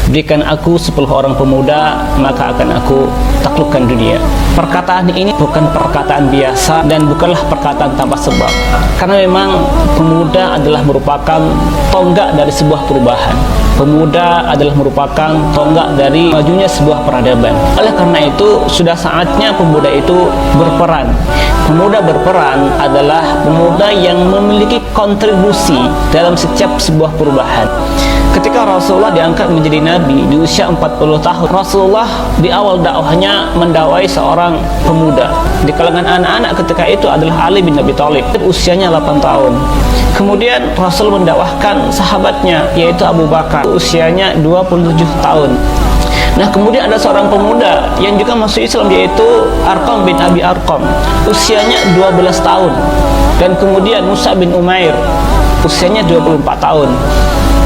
berikan aku 10 orang pemuda, maka akan aku taklukkan dunia. Perkataan ini bukan perkataan biasa dan bukanlah perkataan tanpa sebab, karena memang pemuda adalah merupakan tonggak dari sebuah perubahan. Pemuda adalah merupakan tonggak dari majunya sebuah peradaban. Oleh karena itu, sudah saatnya pemuda itu berperan. Pemuda berperan adalah pemuda yang memiliki kontribusi dalam setiap sebuah perubahan. Ketika Rasulullah diangkat menjadi nabi di usia 40 tahun, Rasulullah di awal dakwahnya mendakwai seorang pemuda. Di kalangan anak-anak ketika itu adalah Ali bin Abi Thalib, usianya 8 tahun. Kemudian Rasul mendakwahkan sahabatnya, yaitu Abu Bakar, usianya 27 tahun. Nah, kemudian ada seorang pemuda yang juga masuk Islam, yaitu Arqam bin Abi Arqam, usianya 12 tahun. Dan kemudian Musa bin Umair, usianya 24 tahun.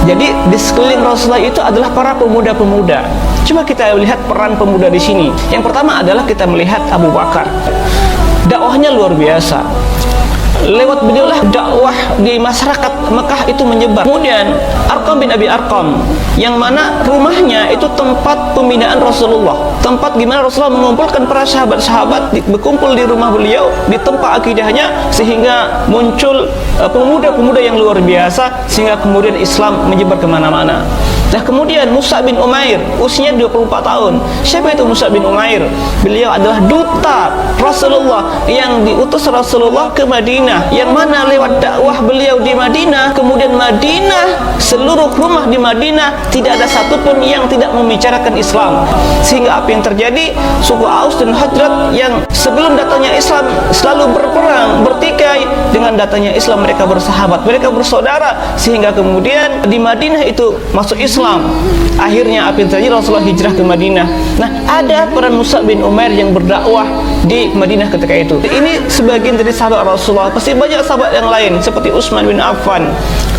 Jadi di sekeliling Rasulullah itu adalah para pemuda-pemuda. Coba kita lihat peran pemuda di sini. Yang pertama adalah kita melihat Abu Bakar. Dakwahnya luar biasa. Lewat beliaulah dakwah di masyarakat Mekah itu menyebar. Kemudian Arqam bin Abi Arqam, yang mana rumahnya itu tempat pembinaan Rasulullah, tempat gimana Rasulullah mengumpulkan para sahabat-sahabat berkumpul di rumah beliau, di tempat akidahnya, sehingga muncul pemuda-pemuda yang luar biasa, sehingga kemudian Islam menyebar kemana-mana. Nah, kemudian Musa bin Umair, usianya 24 tahun. Siapa itu Musa bin Umair? Beliau adalah duta Rasulullah yang diutus Rasulullah ke Madinah, yang mana lewat dakwah beliau di Madinah, kemudian Madinah, seluruh rumah di Madinah tidak ada satupun yang tidak membicarakan Islam. Sehingga apa yang terjadi? Suku Aus dan Khazraj yang sebelum datangnya Islam selalu berperang, bertikai, dengan datangnya Islam mereka bersahabat, mereka bersaudara, sehingga kemudian di Madinah itu masuk Islam. Akhirnya apa yang terjadi? Rasulullah hijrah ke Madinah. Nah, ada peran Musa bin Umair yang berdakwah di Madinah ketika itu. Ini sebagian dari sahabat Rasulullah. Pasti banyak sahabat yang lain seperti Utsman bin Affan,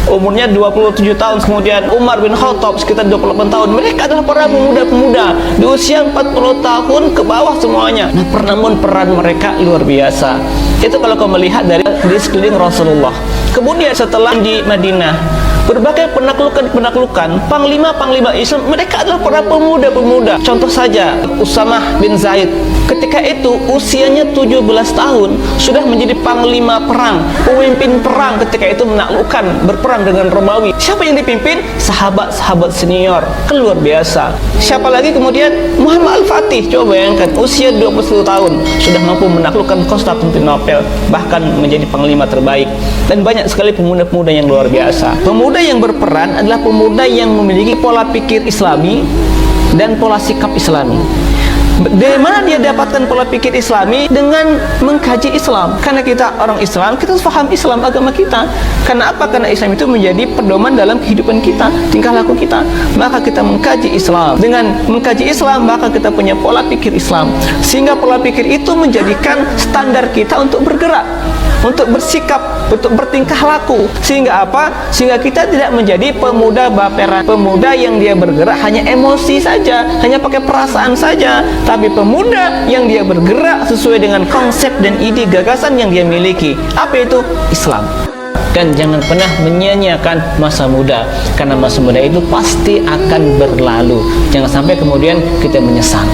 umurnya 27 tahun, kemudian Umar bin Khattab sekitar 28 tahun. Mereka adalah para pemuda-pemuda di usia 40 tahun ke bawah semuanya. Nah, namun peran mereka luar biasa. Itu kalau kau melihat dari di sekeliling Rasulullah. Kemudian setelah di Madinah, berbagai penaklukan, panglima-panglima Islam, mereka adalah para pemuda-pemuda. Contoh saja Usamah bin Zaid, ketika itu usianya 17 tahun, sudah menjadi panglima perang, pemimpin perang ketika itu menaklukkan, berperang dengan Romawi. Siapa yang dipimpin? Sahabat-sahabat senior, kan luar biasa. Siapa lagi kemudian? Muhammad Al-Fatih, coba bayangkan, usia 21 tahun, sudah mampu menaklukkan Konstantinopel, bahkan menjadi panglima terbaik. Dan banyak sekali pemuda-pemuda yang luar biasa. Pemuda yang berperan adalah pemuda yang memiliki pola pikir Islami dan pola sikap Islami. Dari mana dia dapatkan pola pikir Islami? Dengan mengkaji Islam. Karena kita orang Islam, kita harus paham Islam, agama kita. Karena apa? Karena Islam itu menjadi pedoman dalam kehidupan kita, tingkah laku kita. Maka kita mengkaji Islam. Dengan mengkaji Islam, maka kita punya pola pikir Islam. Sehingga pola pikir itu menjadikan standar kita untuk bergerak, untuk bersikap, untuk bertingkah laku. Sehingga apa? Sehingga kita tidak menjadi pemuda baperan, pemuda yang dia bergerak hanya emosi saja, hanya pakai perasaan saja, tapi pemuda yang dia bergerak sesuai dengan konsep dan ide gagasan yang dia miliki. Apa itu? Islam. Dan jangan pernah menyia-nyiakan masa muda, karena masa muda itu pasti akan berlalu. Jangan sampai kemudian kita menyesal.